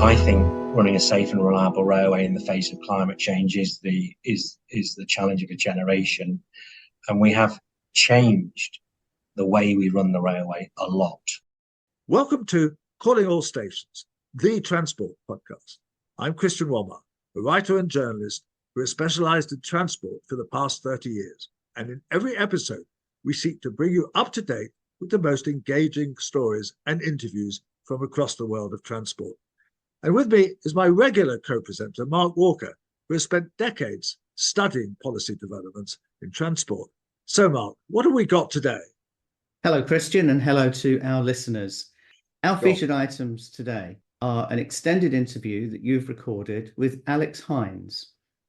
I think running a safe and reliable railway in the face of climate change is the challenge of a generation, and we have changed the way we run the railway a lot. Welcome to Calling All Stations, the transport podcast. I'm Christian Walmart, a writer and journalist who has specialised in transport for the past 30 years. And in every episode, we seek to bring you up to date with the most engaging stories and interviews from across the world of transport. And with me is my regular co-presenter, Mark Walker, who has spent decades studying policy developments in transport. So, Mark, what have we got today? Hello, Christian, and hello to our listeners. Our featured items today are an extended interview that you've recorded with Alex Hynes,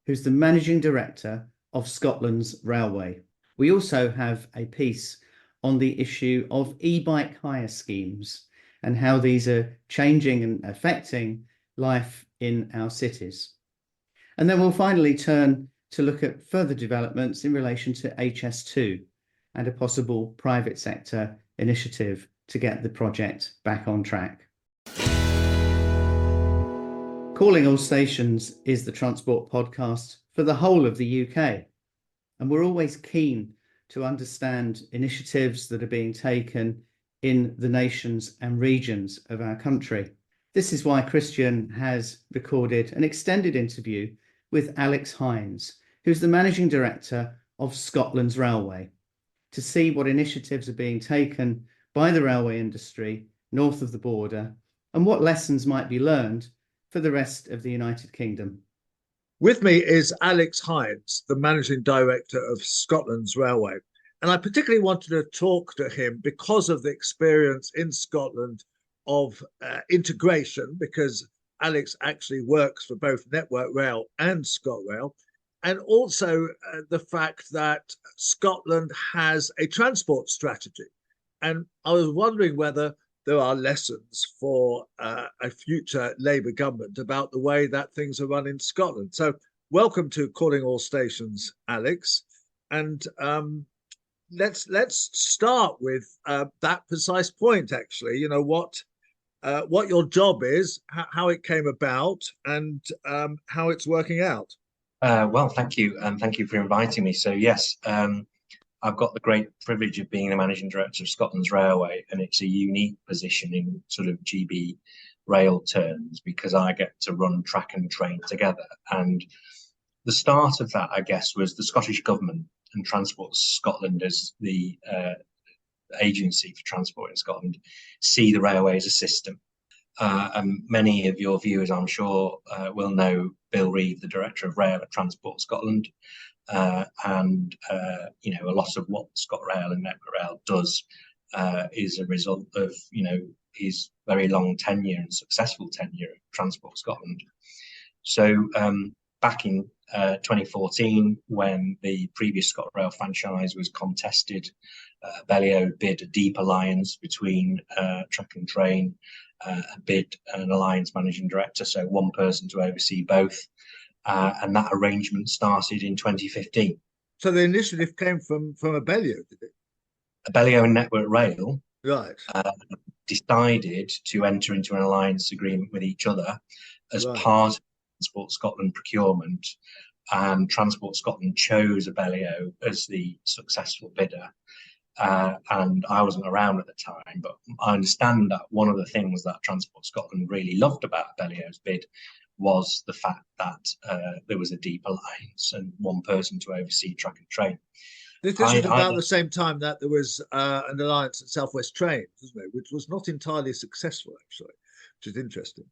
who's the Managing Director of Scotland's Railway. We also have a piece on the issue of e-bike hire schemes and how these are changing and affecting life in our cities. And then we'll finally turn to look at further developments in relation to HS2 and a possible private sector initiative to get the project back on track. Calling All Stations is the transport podcast for the whole of the UK. And we're always keen to understand initiatives that are being taken in the nations and regions of our country. This is why Christian has recorded an extended interview with Alex Hynes, who's the Managing Director of Scotland's Railway, to see what initiatives are being taken by the railway industry north of the border and what lessons might be learned for the rest of the United Kingdom. With me is Alex Hynes, the Managing Director of Scotland's Railway. And I particularly wanted to talk to him because of the experience in Scotland of integration, because Alex actually works for both Network Rail and ScotRail, and also the fact that Scotland has a transport strategy. And I was wondering whether there are lessons for a future Labour government about the way that things are run in Scotland. So welcome to Calling All Stations, Alex. And let's start with that precise point, actually. You know, what your job is, how it came about, and how it's working out. Well, thank you, and thank you for inviting me. So yes, I've got the great privilege of being the Managing Director of Scotland's Railway, and it's a unique position in sort of GB rail terms because I get to run track and train together. And the start of that, I guess, was the Scottish Government and Transport Scotland as the agency for transport in Scotland see the railway as a system. And many of your viewers, I'm sure, will know Bill Reeve, the Director of Rail at Transport Scotland. And you know, a lot of what ScotRail and Network Rail does is a result of, you know, his very long tenure and successful tenure at Transport Scotland. So back in 2014, when the previous ScotRail franchise was contested, Bellio bid a deep alliance between track and train, bid an alliance managing director, so one person to oversee both. And that arrangement started in 2015. So the initiative came from Abellio, did it? Abellio and Network Rail Right. Decided to enter into an alliance agreement with each other as part of Transport Scotland procurement, and Transport Scotland chose Abellio as the successful bidder. And I wasn't around at the time, but I understand that one of the things that Transport Scotland really loved about Abellio's bid was the fact that there was a deep alliance and one person to oversee track and train. This is about the same time that there was an alliance at South West Trains, wasn't it? Which was not entirely successful, actually, which is interesting.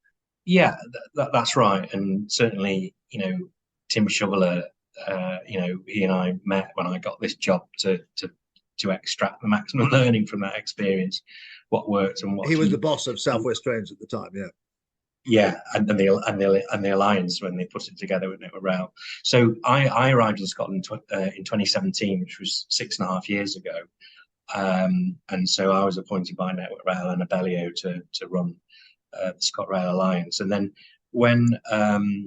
Yeah, that's right. And certainly, you know, Tim Shoveler, you know, he and I met when I got this job to extract the maximum learning from that experience, what worked and what. He was the boss of South West Trains at the time, yeah. Yeah, and the alliance when they put it together with Network Rail. So I arrived in Scotland in 2017, which was 6.5 years ago, and so I was appointed by Network Rail and Abellio to run the ScotRail alliance. And then when Abellio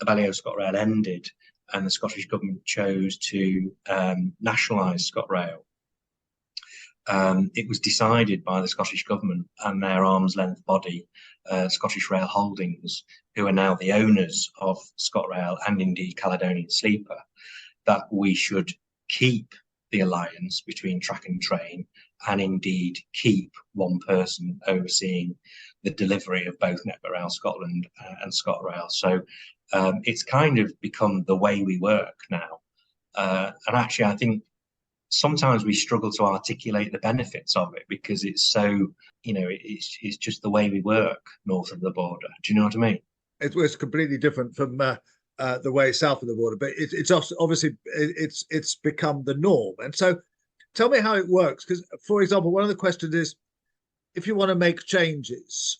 ScotRail ended, and the Scottish Government chose to nationalise ScotRail, it was decided by the Scottish Government and their arm's length body Scottish Rail Holdings, who are now the owners of ScotRail and indeed Caledonian Sleeper, that we should keep the alliance between track and train and indeed keep one person overseeing the delivery of both Network Rail Scotland and ScotRail. So it's kind of become the way we work now. And actually, I think sometimes we struggle to articulate the benefits of it because it's so, it's just the way we work north of the border. Do you know what I mean? It's completely different from the way south of the border, but it's obviously it's become the norm. And so tell me how it works, because, for example, one of the questions is, if you want to make changes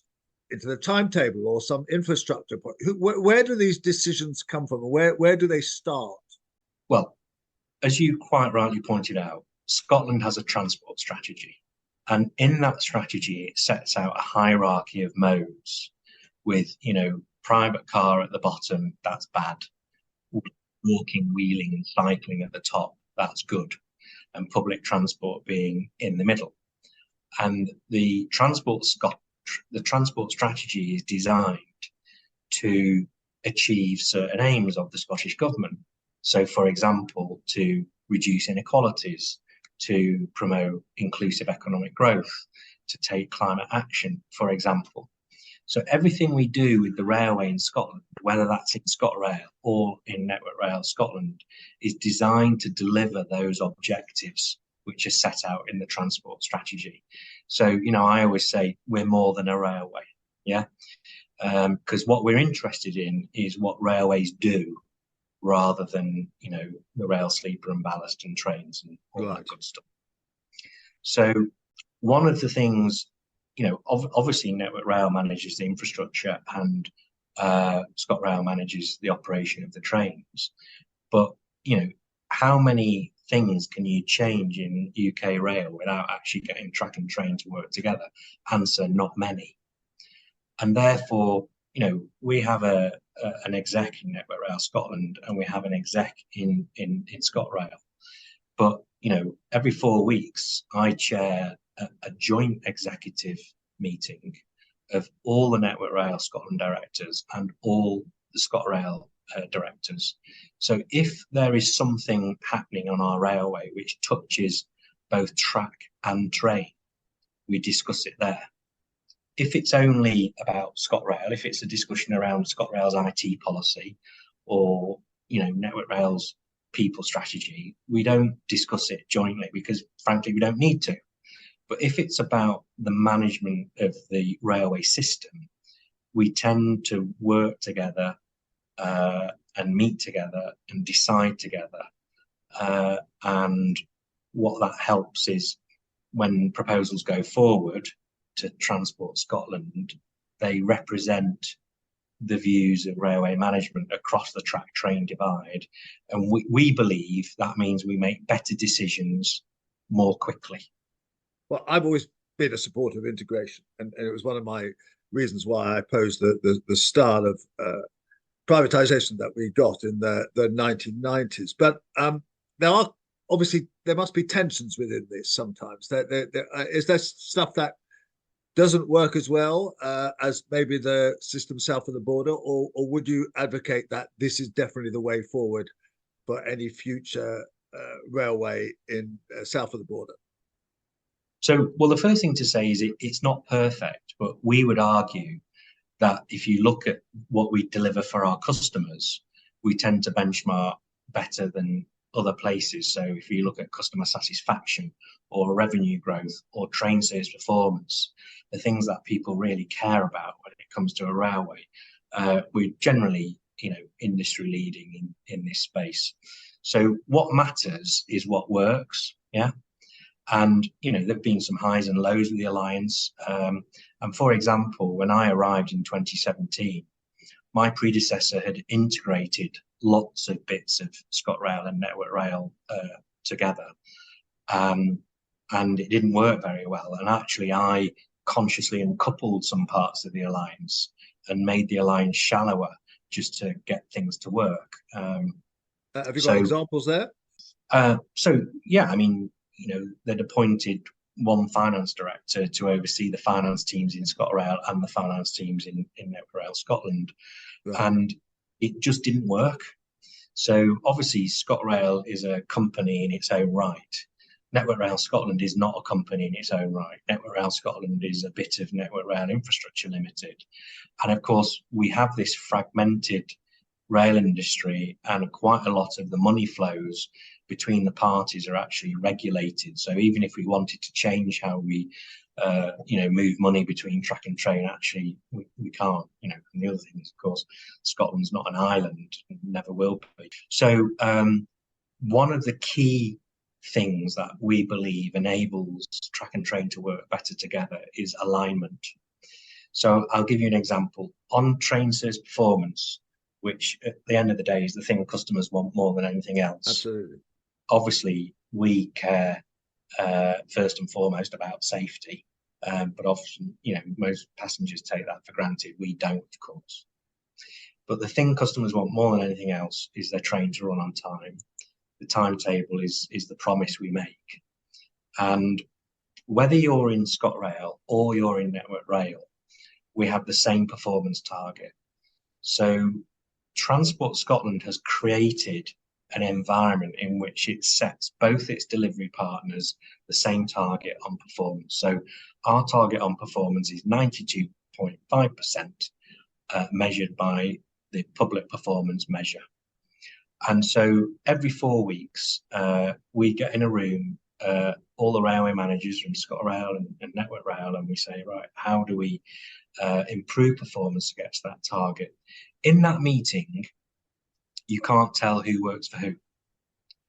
into the timetable or some infrastructure, where do these decisions come from? Where do they start? Well, as you quite rightly pointed out, Scotland has a transport strategy. And in that strategy, it sets out a hierarchy of modes with, private car at the bottom, that's bad. Walking, wheeling and cycling at the top, that's good. And public transport being in the middle. And the transport strategy is designed to achieve certain aims of the Scottish Government. So, for example, to reduce inequalities, to promote inclusive economic growth, to take climate action, for example. So everything we do with the railway in Scotland, whether that's in ScotRail or in Network Rail Scotland, is designed to deliver those objectives which are set out in the transport strategy. So, I always say we're more than a railway, yeah? Because what we're interested in is what railways do, rather than, the rail sleeper and ballast and trains and all that good stuff. So one of the things, obviously Network Rail manages the infrastructure and ScotRail manages the operation of the trains. But, how many things can you change in UK rail without actually getting track and train to work together? Answer, not many. And therefore, we have an exec in Network Rail Scotland and we have an exec in ScotRail. But, every 4 weeks, I chair a joint executive meeting of all the Network Rail Scotland directors and all the ScotRail directors. So if there is something happening on our railway which touches both track and train, we discuss it there. If it's only about ScotRail, if it's a discussion around ScotRail's IT policy or, Network Rail's people strategy, we don't discuss it jointly because, frankly, we don't need to. But if it's about the management of the railway system, we tend to work together and meet together and decide together. And what that helps is when proposals go forward to Transport Scotland, they represent the views of railway management across the track train divide. And we believe that means we make better decisions more quickly. Well, I've always been a supporter of integration, and it was one of my reasons why I opposed the style of privatization that we got in the 1990s. But there must be tensions within this sometimes. Is there stuff that doesn't work as well as maybe the system south of the border, or would you advocate that this is definitely the way forward for any future railway in south of the border? So, well, the first thing to say is it's not perfect, but we would argue that if you look at what we deliver for our customers, we tend to benchmark better than other places. So if you look at customer satisfaction or revenue growth or train service performance, the things that people really care about when it comes to a railway, we're generally, industry leading in this space. So what matters is what works, yeah? And, there've been some highs and lows with the alliance. And for example, when I arrived in 2017, my predecessor had integrated lots of bits of ScotRail and Network Rail together. And it didn't work very well. And actually, I consciously uncoupled some parts of the alliance and made the alliance shallower just to get things to work. Have you got examples there? So, yeah, I mean, they'd appointed one finance director to oversee the finance teams in ScotRail and the finance teams in Network Rail Scotland. Right. And it just didn't work. So obviously ScotRail is a company in its own right. Network Rail Scotland is not a company in its own right. Network Rail Scotland is a bit of Network Rail Infrastructure Limited. And of course, we have this fragmented rail industry, and quite a lot of the money flows between the parties are actually regulated. So even if we wanted to change how we move money between track and train, actually we can't. And the other thing is, of course, Scotland's not an island, never will be. So one of the key things that we believe enables track and train to work better together is alignment. So I'll give you an example. On train service performance, which at the end of the day is the thing customers want more than anything else. Absolutely. Obviously, we care first and foremost about safety, but often, most passengers take that for granted. We don't, of course. But the thing customers want more than anything else is their train to run on time. The timetable is the promise we make. And whether you're in ScotRail or you're in Network Rail, we have the same performance target. So Transport Scotland has created an environment in which it sets both its delivery partners the same target on performance. So our target on performance is 92.5% measured by the public performance measure. And so every 4 weeks, we get in a room, all the railway managers from ScotRail and Network Rail, and we say, right, how do we improve performance against that target? In that meeting, you can't tell who works for who.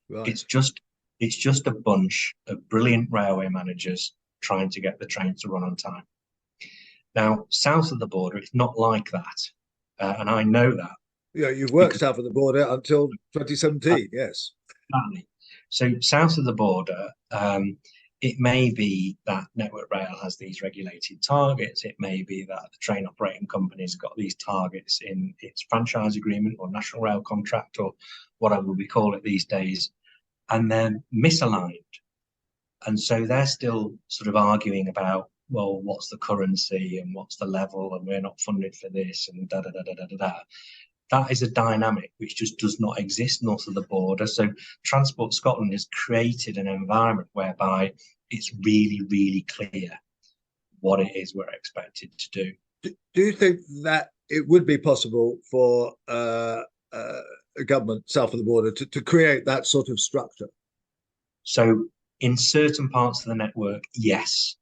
Right. It's just a bunch of brilliant railway managers trying to get the train to run on time. Now, south of the border, it's not like that, and I know that. Yeah, you've worked south of the border until 2017, yes. Exactly. So south of the border, it may be that Network Rail has these regulated targets. It may be that the train operating company's got these targets in its franchise agreement or national rail contract or whatever we call it these days, and they're misaligned. And so they're still sort of arguing about, well, what's the currency and what's the level, and we're not funded for this and da da da da da da da. That is a dynamic which just does not exist north of the border. So Transport Scotland has created an environment whereby it's really, really clear what it is we're expected to do. Do you think that it would be possible for a government south of the border to create that sort of structure? So in certain parts of the network, yes.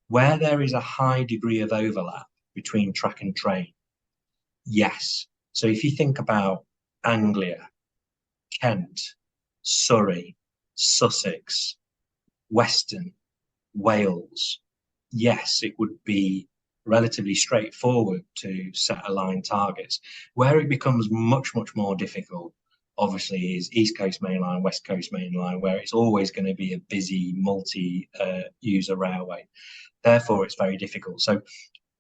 Where there is a high degree of overlap between track and train, yes. So if you think about Anglia, Kent, Surrey, Sussex, Western, Wales, yes, it would be relatively straightforward to set aligned targets. Where it becomes much, much more difficult, obviously, is East Coast Main Line, West Coast Main Line, where it's always going to be a busy multi-user railway. Therefore, it's very difficult. So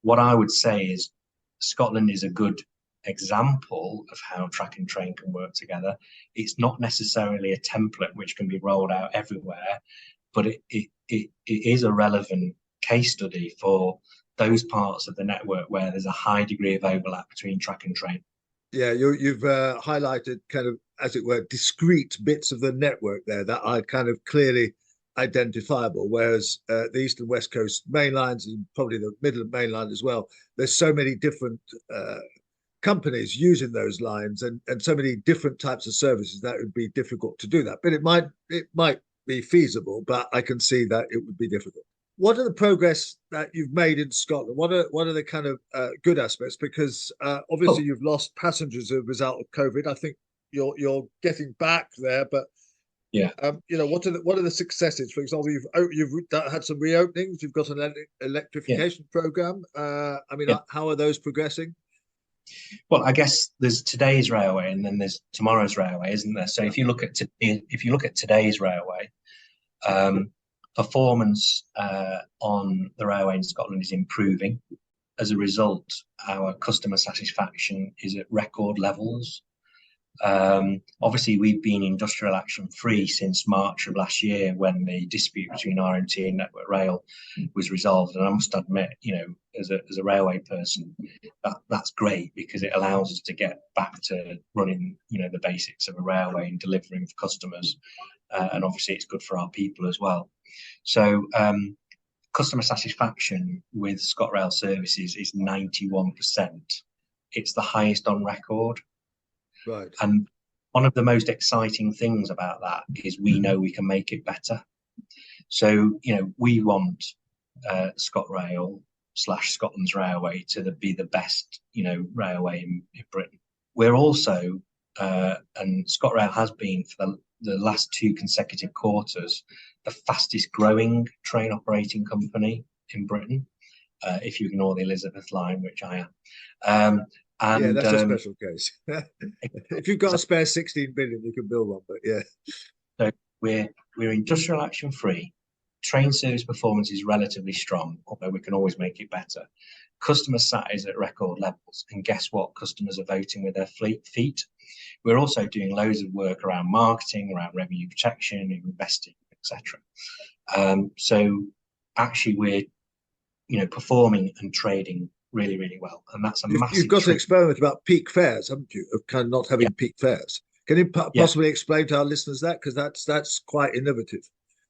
what I would say is Scotland is a good example of how track and train can work together. It's not necessarily a template which can be rolled out everywhere, but it is a relevant case study for those parts of the network where there's a high degree of overlap between track and train. Yeah, you've highlighted kind of, as it were, discrete bits of the network there that are kind of clearly identifiable, whereas the East and West Coast main lines, and probably the Midland main line as well, there's so many different companies using those lines and so many different types of services that it would be difficult to do that. But it might be feasible, but I can see that it would be difficult. What are the progress that you've made in Scotland? What are the kind of good aspects? Because obviously you've lost passengers as a result of COVID. I think you're getting back there, but yeah, what are the successes? For example, you've had some reopenings. You've got an electrification program. How are those progressing? Well, I guess there's today's railway and then there's tomorrow's railway, isn't there? So if you look at today's railway, performance on the railway in Scotland is improving. As a result, our customer satisfaction is at record levels. Obviously, we've been industrial action free since March of last year, when the dispute between RMT and Network Rail was resolved. And I must admit, as a railway person, that's great, because it allows us to get back to running, the basics of a railway and delivering for customers. And obviously, it's good for our people as well. So customer satisfaction with ScotRail services is 91%. It's the highest on record. Right. And one of the most exciting things about that is we know we can make it better. So, we want ScotRail / Scotland's Railway to be the best, railway in Britain. We're also, and ScotRail has been for the last 2 consecutive quarters, the fastest growing train operating company in Britain, if you ignore the Elizabeth line, which I am. And that's a special case. If you've got a spare 16 billion, you can build one. But yeah, so we're industrial action free. Train service performance is relatively strong, although we can always make it better. Customer sat is at record levels, and guess what? Customers are voting with their feet. We're also doing loads of work around marketing, around revenue protection, investing, etc. So actually, we're performing and trading really, really well, and that's a massive. You've got an experiment about peak fares, haven't you? Of kind of not having peak fares. Can you possibly explain to our listeners that, because that's quite innovative?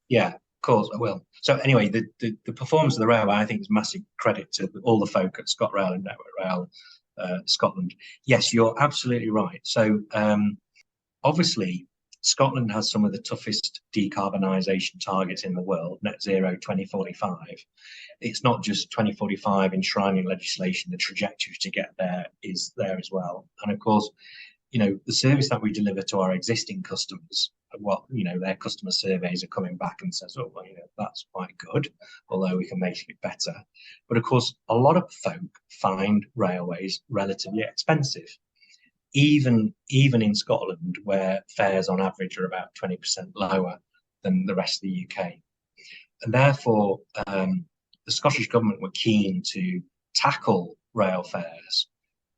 Yeah, of course I will. So anyway, the performance of the railway, I think, is massive credit to all the folk at ScotRail and Network Rail Scotland. Yes, you're absolutely right. So obviously, Scotland has some of the toughest decarbonisation targets in the world, net zero 2045. It's not just 2045 enshrining legislation, the trajectory to get there is there as well. And of course, the service that we deliver to our existing customers, their customer surveys are coming back and says, oh, well, that's quite good, although we can make it better. But of course, a lot of folk find railways relatively expensive. Even in Scotland, where fares on average are about 20% lower than the rest of the UK. And therefore, the Scottish Government were keen to tackle rail fares,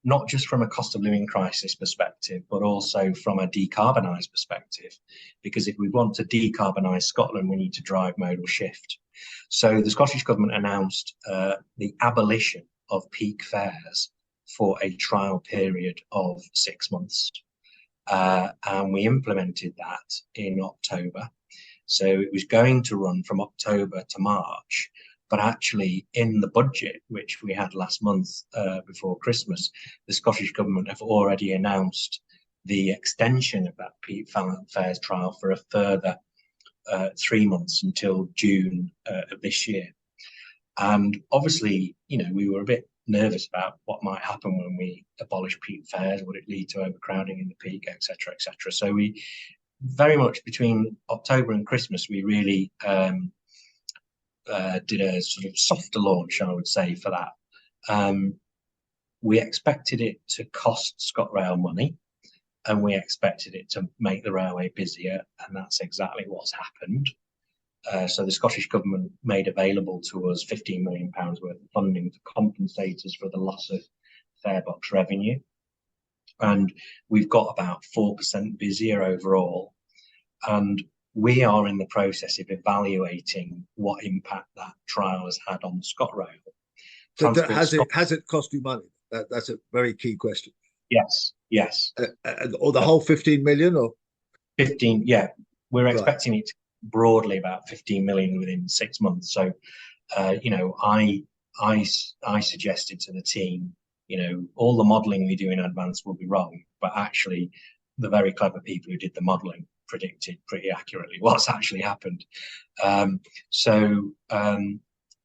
not just from a cost of living crisis perspective, but also from a decarbonised perspective. Because if we want to decarbonise Scotland, we need to drive modal shift. So the Scottish Government announced the abolition of peak fares for a trial period of 6 months. And we implemented that in October. So it was going to run from October to March, but actually in the budget, which we had last month before Christmas, the Scottish Government have already announced the extension of that peak fares trial for a further 3 months until June of this year. And obviously, we were a bit nervous about what might happen when we abolish peak fares. Would it lead to overcrowding in the peak, etc., etc.? So we very much between October and Christmas, we really did a sort of softer launch, I would say, for that. We expected it to cost ScotRail money, and we expected it to make the railway busier, and that's exactly what's happened. So the Scottish Government made available to us £15 million worth of funding to compensate us for the loss of farebox revenue. And we've got about 4% busier overall. And we are in the process of evaluating what impact that trial has had on ScotRail. So has it cost you money? That's a very key question. Yes. Or the whole 15 million, or 15? Yeah, we're expecting it to broadly about 15 million within 6 months. So, I suggested to the team, all the modelling we do in advance will be wrong, but actually, the very clever people who did the modelling predicted pretty accurately what's actually happened.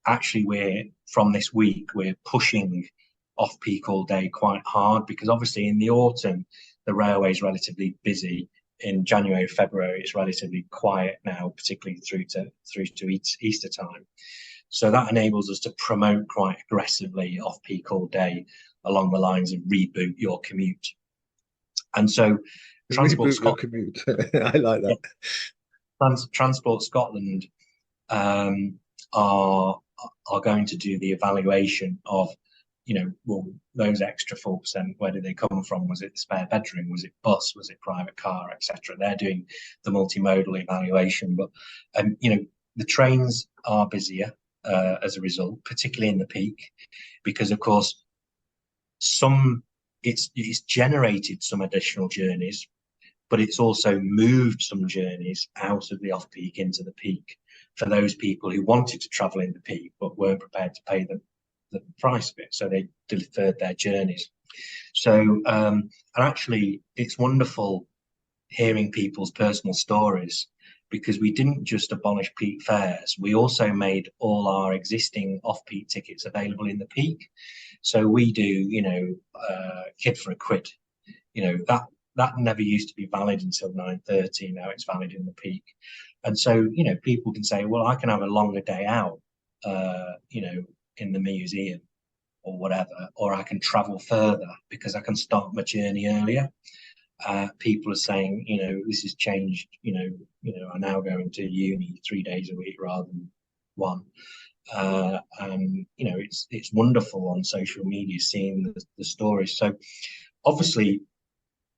Actually, from this week, we're pushing off-peak all day quite hard, because obviously in the autumn, the railway is relatively busy. In January, February, it's relatively quiet now, particularly through to Easter time. So that enables us to promote quite aggressively off-peak all day along the lines of reboot your commute. And so Transport Scotland, I like that. Transport Scotland are going to do the evaluation of, well, those extra 4%, where did they come from? Was it the spare bedroom? Was it bus? Was it private car, etc.? They're doing the multimodal evaluation. But, the trains are busier as a result, particularly in the peak, because, of course, it's generated some additional journeys, but it's also moved some journeys out of the off-peak into the peak for those people who wanted to travel in the peak but weren't prepared to pay the price of it, so they deferred their journeys. So and actually it's wonderful hearing people's personal stories, because we didn't just abolish peak fares, we also made all our existing off-peak tickets available in the peak. So we do, kid for a quid, that never used to be valid until 9:30. Now it's valid in the peak. And so, people can say, well, I can have a longer day out, in the museum or whatever, or I can travel further because I can start my journey earlier. People are saying, this has changed, I now go into uni 3 days a week rather than one. And, it's wonderful on social media seeing the stories. So obviously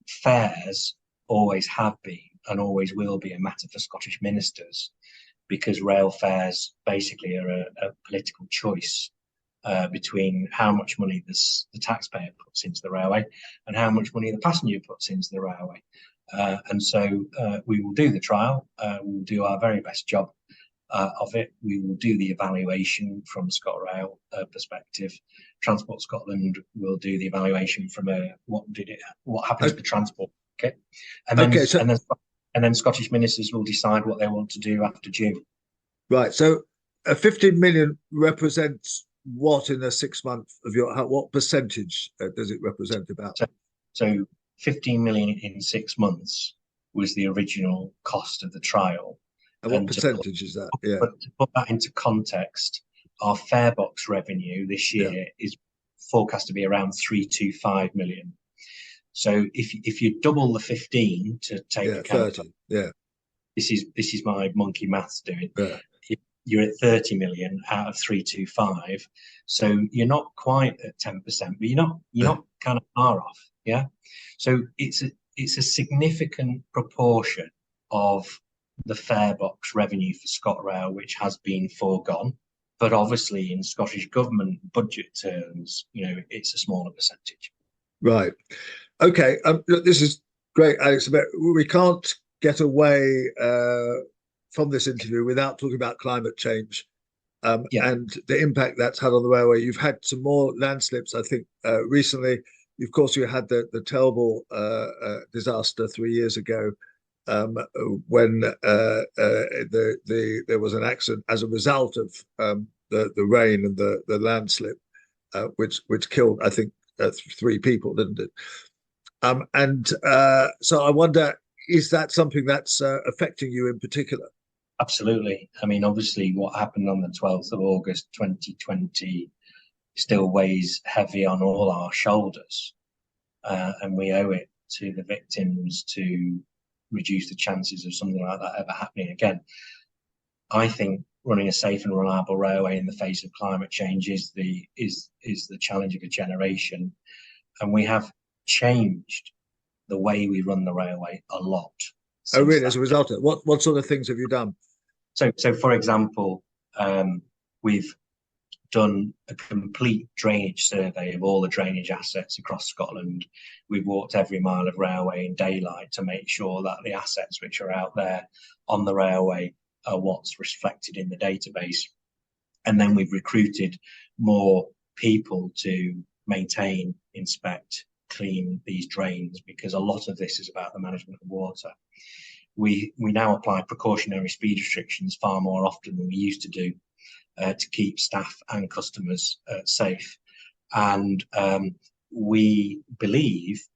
fares always have been and always will be a matter for Scottish ministers, because rail fares basically are a political choice between how much money the taxpayer puts into the railway and how much money the passenger puts into the railway. And so we will do the trial, we will do our very best job of it. We will do the evaluation from ScotRail perspective. Transport Scotland will do the evaluation from what happens to the transport. Okay, and then Scottish ministers will decide what they want to do after June. Right. So 15 million represents what in a 6 month of what percentage does it represent about? So 15 million in 6 months was the original cost of the trial. And what percentage is that? Yeah. But to put that into context, our fare box revenue this year is forecast to be around 325 million. So if you double the 15 to take account, 30, this is my monkey maths doing. Yeah. You're at 30 million out of 325, so you're not quite at 10%, but you're not kind of far off. Yeah. So it's a significant proportion of the fare box revenue for ScotRail which has been foregone, but obviously in Scottish government budget terms, it's a smaller percentage. Right. Okay. Look, this is great, Alex. But we can't get away from this interview without talking about climate change and the impact that's had on the railway. You've had some more landslips, I think, recently. Of course, you had the terrible disaster 3 years ago when there was an accident as a result of the rain and the landslip, which killed, I think, 3 people, didn't it? So I wonder, is that something that's affecting you in particular? Absolutely. I mean, obviously, what happened on the 12th of August 2020 still weighs heavy on all our shoulders, and we owe it to the victims to reduce the chances of something like that ever happening again. I think running a safe and reliable railway in the face of climate change is the challenge of a generation, and we have changed the way we run the railway a lot. Oh, really? As a result of it? What sort of things have you done? So for example, we've done a complete drainage survey of all the drainage assets across Scotland. We've walked every mile of railway in daylight to make sure that the assets which are out there on the railway are what's reflected in the database. And then we've recruited more people to maintain, inspect, clean these drains, because a lot of this is about the management of water. We now apply precautionary speed restrictions far more often than we used to do to keep staff and customers safe. And we believe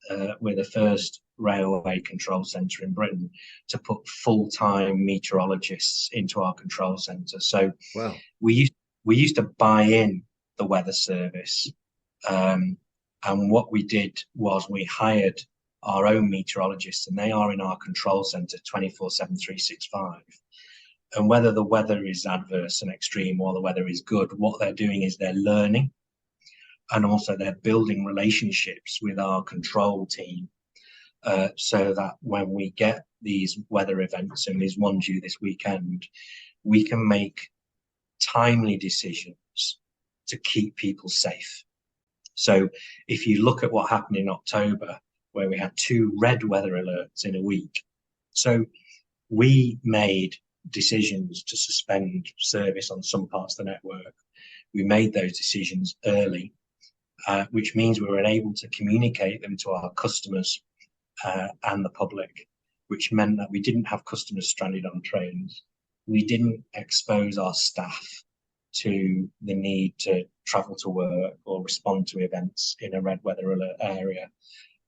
we're the first railway control centre in Britain to put full-time meteorologists into our control centre. So wow. we used to buy in the weather service, and what we did was we hired our own meteorologists, and they are in our control centre 24/7, 365. And whether the weather is adverse and extreme or the weather is good, what they're doing is they're learning. and also they're building relationships with our control team, so that when we get these weather events, and there's one due this weekend, we can make timely decisions to keep people safe. So if you look at what happened in October, where we had 2 red weather alerts in a week, so we made decisions to suspend service on some parts of the network. We made those decisions early, which means we were able to communicate them to our customers and the public, which meant that we didn't have customers stranded on trains. We didn't expose our staff to the need to travel to work or respond to events in a red weather alert area.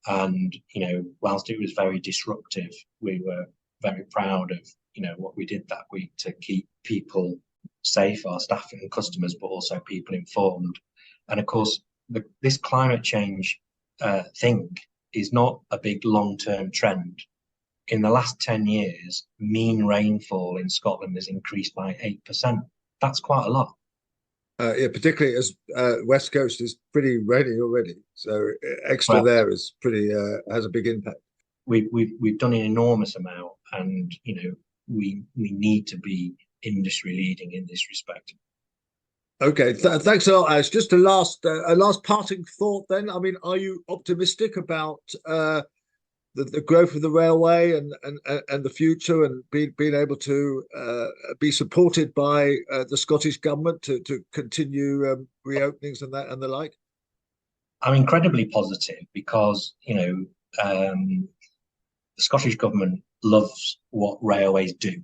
And, you know, whilst it was very disruptive, we were very proud of, you know, what we did that week to keep people safe, our staff and customers, but also people informed. And of course, this climate change thing is not a big long-term trend. In the last 10 years, mean rainfall in Scotland has increased by 8%. That's quite a lot. Yeah, particularly as West Coast is pretty rainy already, so extra there is pretty has a big impact. We've done an enormous amount, and you know we need to be industry leading in this respect. Okay, thanks a lot, Ash. Just a last parting thought then. I mean, are you optimistic about the growth of the railway and the future, and being able to be supported by the Scottish government to continue reopenings and the like? I'm incredibly positive because, you know, the Scottish government loves what railways do.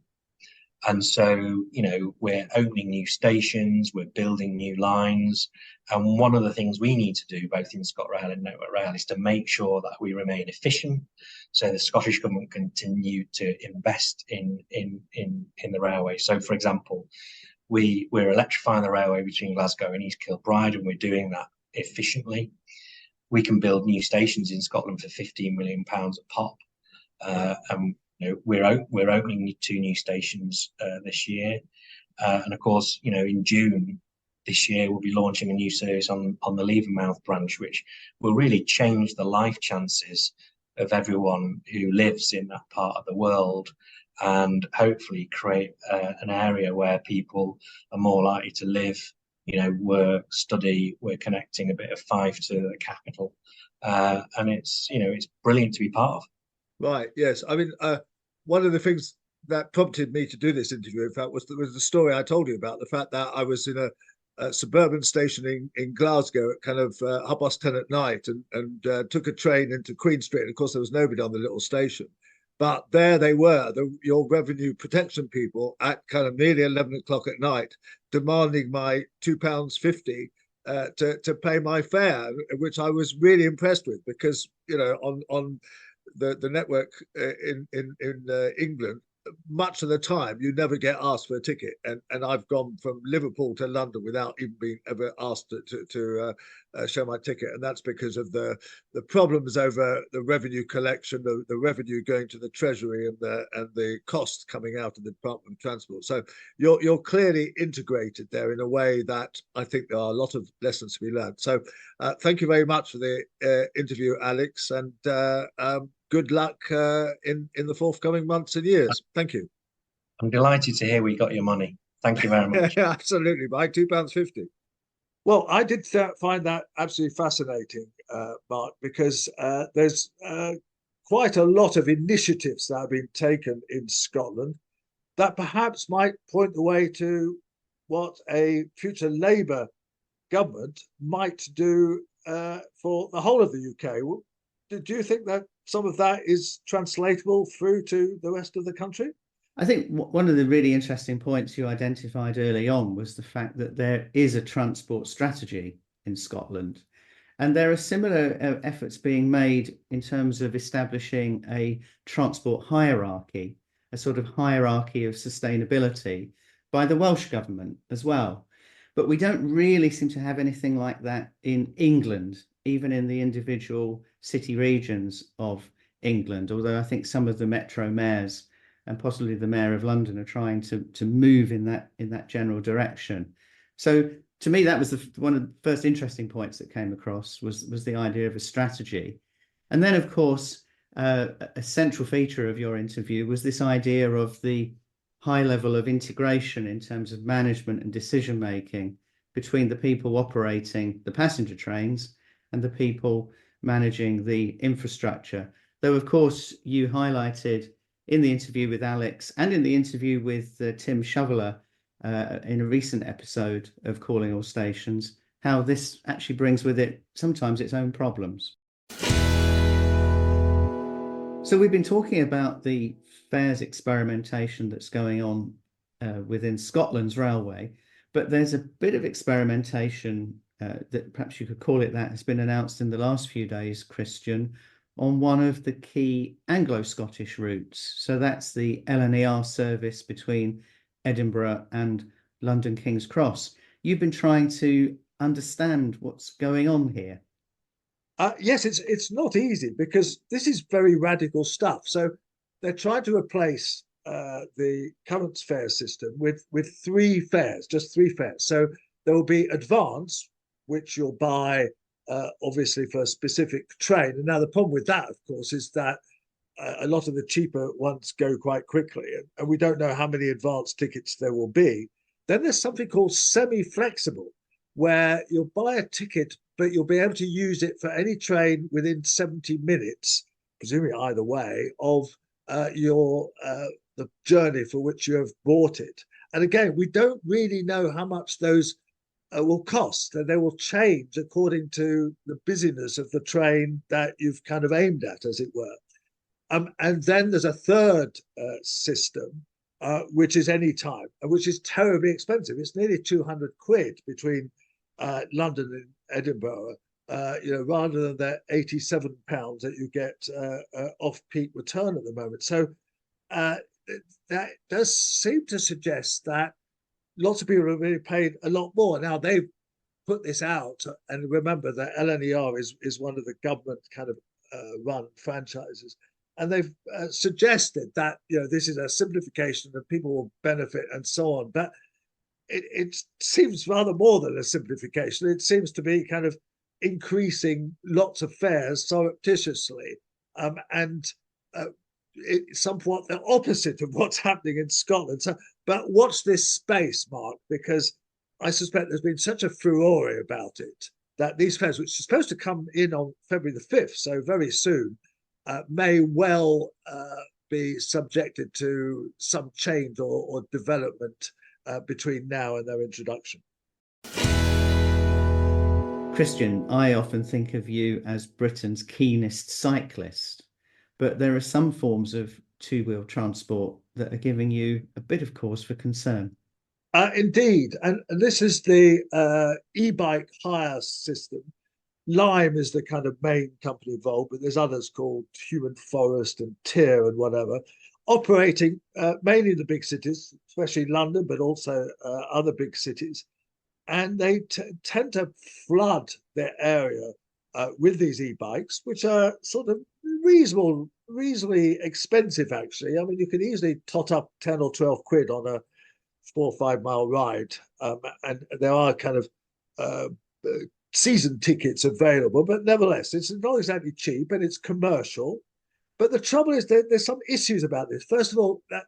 And so, you know, we're opening new stations, we're building new lines. And one of the things we need to do, both in ScotRail and Network Rail, is to make sure that we remain efficient. So the Scottish government continue to invest in the railway. So, for example, we're electrifying the railway between Glasgow and East Kilbride, and we're doing that efficiently. We can build new stations in Scotland for £15 million a pop. And you know, we're opening 2 new stations this year, and of course, you know, in June this year we'll be launching a new service on the Levermouth branch, which will really change the life chances of everyone who lives in that part of the world, and hopefully create an area where people are more likely to live, you know, work, study. We're connecting a bit of Fife to the capital, and it's, you know, it's brilliant to be part of. Right. Yes. I mean, one of the things that prompted me to do this interview, in fact, was the story I told you about, the fact that I was in a suburban station in Glasgow at kind of 10:30 at night, and took a train into Queen Street. And of course, there was nobody on the little station. But there they were, your revenue protection people, at kind of nearly 11 o'clock at night, demanding my £2.50 to pay my fare, which I was really impressed with, because, you know, on the network in England, much of the time you never get asked for a ticket, and I've gone from Liverpool to London without even being ever asked to show my ticket, and that's because of the problems over the revenue collection, the revenue going to the Treasury, and the costs coming out of the Department of Transport. So you're clearly integrated there in a way that I think there are a lot of lessons to be learned. So thank you very much for the interview, Alex, and good luck in the forthcoming months and years. Thank you. I'm delighted to hear we got your money. Thank you very much. Absolutely, by £2.50. Well, I did find that absolutely fascinating, Mark, because there's quite a lot of initiatives that have been taken in Scotland that perhaps might point the way to what a future Labour government might do for the whole of the UK. Do you think that some of that is translatable through to the rest of the country? I think one of the really interesting points you identified early on was the fact that there is a transport strategy in Scotland, and there are similar efforts being made in terms of establishing a transport hierarchy, a sort of hierarchy of sustainability, by the Welsh government as well. But we don't really seem to have anything like that in England, even in the individual city regions of England, although I think some of the metro mayors and possibly the Mayor of London are trying to move in that general direction. So to me, that was one of the first interesting points that came across was the idea of a strategy. And then, of course, a central feature of your interview was this idea of the high level of integration in terms of management and decision making between the people operating the passenger trains and the people managing the infrastructure. Though, of course, you highlighted in the interview with Alex and in the interview with Tim Shoveler in a recent episode of Calling All Stations, how this actually brings with it sometimes its own problems. So we've been talking about the fares experimentation that's going on within Scotland's railway, but there's a bit of experimentation that perhaps you could call it that has been announced in the last few days, Christian, on one of the key Anglo-Scottish routes. So that's the LNER service between Edinburgh and London King's Cross. You've been trying to understand what's going on here. Yes, it's not easy because this is very radical stuff. So they're trying to replace the current fare system with three fares, just three fares. So there will be advance, which you'll buy obviously for a specific train. And now the problem with that, of course, is that a lot of the cheaper ones go quite quickly, and we don't know how many advance tickets there will be. Then there's something called semi-flexible, where you'll buy a ticket, but you'll be able to use it for any train within 70 minutes, presumably either way, of the journey for which you have bought it. And again, we don't really know how much those will cost, and they will change according to the busyness of the train that you've kind of aimed at, as it were. And then there's a third system, which is any time, which is terribly expensive. It's nearly 200 quid between London and Edinburgh, rather than the £87 that you get off-peak return at the moment. So that does seem to suggest that lots of people are really paid a lot more. Now, they've put this out, and remember that LNER is one of the government kind of run franchises. And they've suggested that this is a simplification and people will benefit and so on. But it seems rather more than a simplification. It seems to be kind of increasing lots of fares surreptitiously, and it's somewhat the opposite of what's happening in Scotland. So, but watch this space, Mark, because I suspect there's been such a furore about it that these fares, which are supposed to come in on February the 5th, so very soon, may well be subjected to some change or development between now and their introduction. Christian, I often think of you as Britain's keenest cyclist, but there are some forms of two-wheel transport that are giving you a bit of cause for concern. Indeed, and this is the e-bike hire system. Lime is the kind of main company involved, but there's others called Human Forest and Tier and whatever, operating mainly in the big cities, especially London, but also other big cities. And they tend to flood their area with these e-bikes, which are sort of reasonably expensive, actually. I mean, you can easily tot up 10 or 12 quid on a 4 or 5 mile ride. And there are kind of season tickets available, but nevertheless, it's not exactly cheap and it's commercial. But the trouble is that there's some issues about this. First of all, that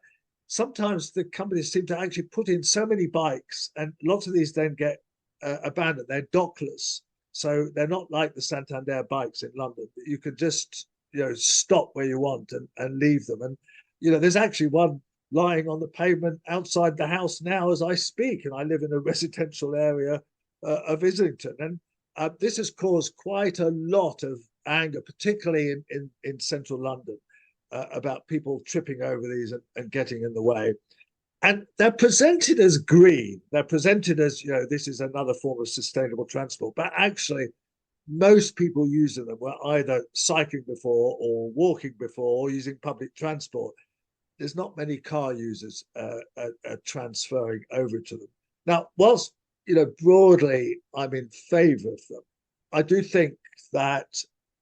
sometimes the companies seem to actually put in so many bikes, and lots of these then get abandoned. They're dockless, so they're not like the Santander bikes in London. You can just stop where you want and leave them. And there's actually one lying on the pavement outside the house now as I speak, and I live in a residential area of Islington. And this has caused quite a lot of anger, particularly in central London, about people tripping over these and getting in the way. And they're presented as green. They're presented as, this is another form of sustainable transport. But actually, most people using them were either cycling before or walking before or using public transport. There's not many car users transferring over to them. Now, whilst broadly, I'm in favour of them, I do think that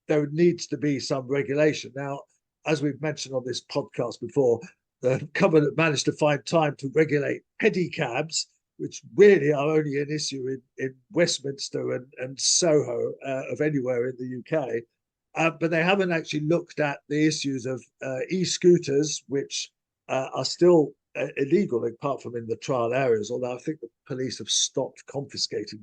there needs to be some regulation. Now, as we've mentioned on this podcast before, the government managed to find time to regulate pedicabs, which really are only an issue in Westminster and Soho of anywhere in the UK. But they haven't actually looked at the issues of e-scooters, which are still illegal apart from in the trial areas, although I think the police have stopped confiscating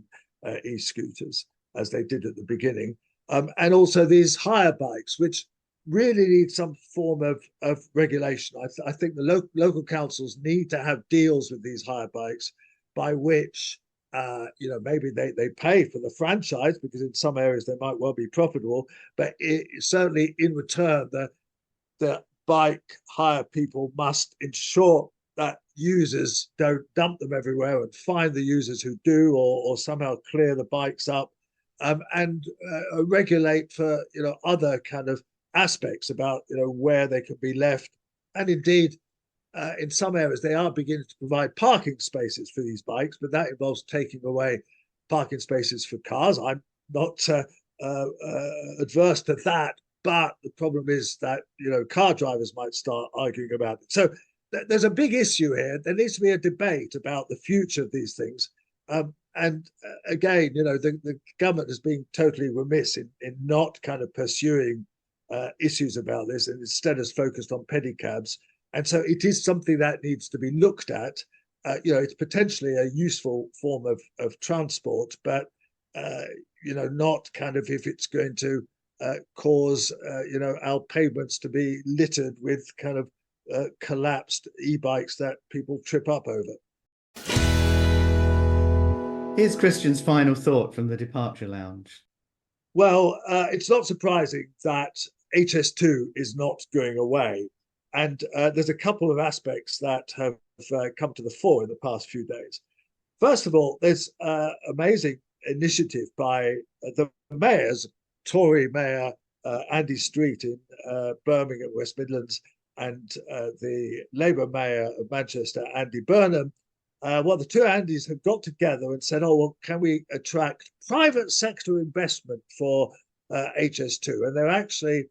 e-scooters as they did at the beginning. And also these hire bikes, which really need some form of regulation. I think the local councils need to have deals with these hire bikes by which, maybe they pay for the franchise, because in some areas they might well be profitable, but certainly in return, the bike hire people must ensure that users don't dump them everywhere and find the users who do, or somehow clear the bikes up, and regulate for other kind of aspects about where they can be left. And indeed, in some areas they are beginning to provide parking spaces for these bikes, but that involves taking away parking spaces for cars. I'm not adverse to that, but the problem is that car drivers might start arguing about it. So there's a big issue here. There needs to be a debate about the future of these things. And again, the government has been totally remiss in not kind of pursuing issues about this, and instead has focused on pedicabs. And so it is something that needs to be looked at. It's potentially a useful form of transport, but not kind of if it's going to cause our pavements to be littered with kind of collapsed e-bikes that people trip up over. Here's Christian's final thought from the departure lounge. Well, it's not surprising that HS2 is not going away. And there's a couple of aspects that have come to the fore in the past few days. First of all, there's an amazing initiative by the mayors, Tory Mayor Andy Street in Birmingham, West Midlands, and the Labour Mayor of Manchester, Andy Burnham. The two Andys have got together and said, can we attract private sector investment for HS2? And they're actually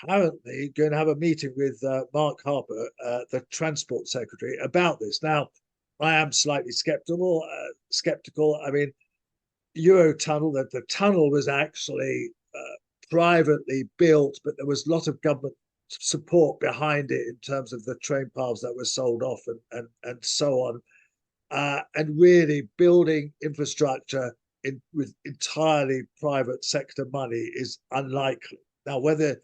apparently going to have a meeting with Mark Harper, the Transport Secretary, about this. Now, I am slightly skeptical. I mean, Eurotunnel, that the tunnel was actually privately built, but there was a lot of government support behind it in terms of the train paths that were sold off and so on. And really building infrastructure with entirely private sector money is unlikely. Now, whether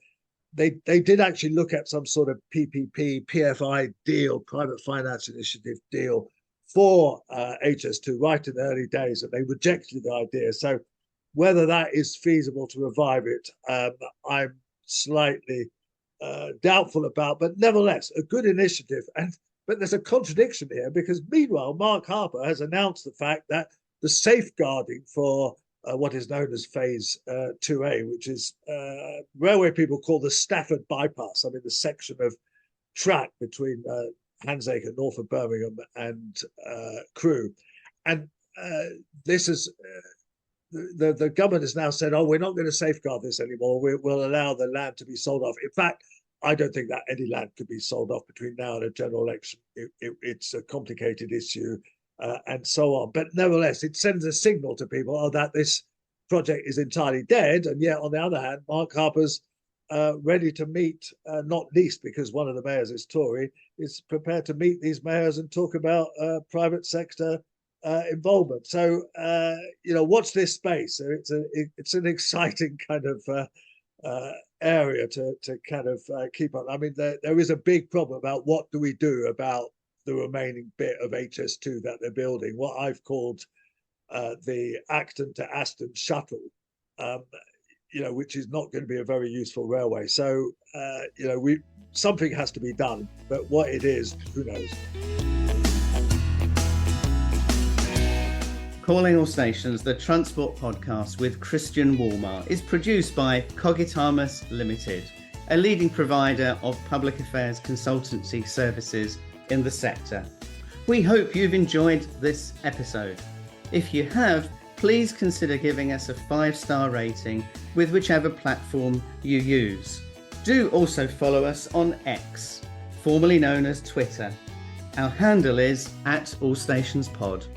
they did actually look at some sort of PPP, PFI deal, private finance initiative deal for HS2 right in the early days, and they rejected the idea. So whether that is feasible to revive it, I'm slightly doubtful about, but nevertheless, a good initiative. But there's a contradiction here, because meanwhile, Mark Harper has announced the fact that the safeguarding for what is known as Phase 2A, which is railway people call the Stafford Bypass. I mean, the section of track between Hansacre, north of Birmingham, and Crewe. And this is the government has now said, we're not going to safeguard this anymore. We'll allow the land to be sold off. In fact, I don't think that any land could be sold off between now and a general election. It's a complicated issue and so on. But nevertheless, it sends a signal to people that this project is entirely dead. And yet, on the other hand, Mark Harper's ready to meet, not least because one of the mayors is Tory, is prepared to meet these mayors and talk about private sector involvement. So, watch this space. So it's an exciting kind of area to kind of keep on. I mean, there is a big problem about what do we do about the remaining bit of HS2 that they're building, what I've called the Acton to Aston shuttle, which is not going to be a very useful railway. So, something has to be done, but what it is, who knows? Calling All Stations, the transport podcast with Christian Walmart, is produced by Cogitamus Limited, a leading provider of public affairs consultancy services in the sector. We hope you've enjoyed this episode. If you have, please consider giving us a 5-star rating with whichever platform you use. Do also follow us on X, formerly known as Twitter. Our handle is @AllStationsPod.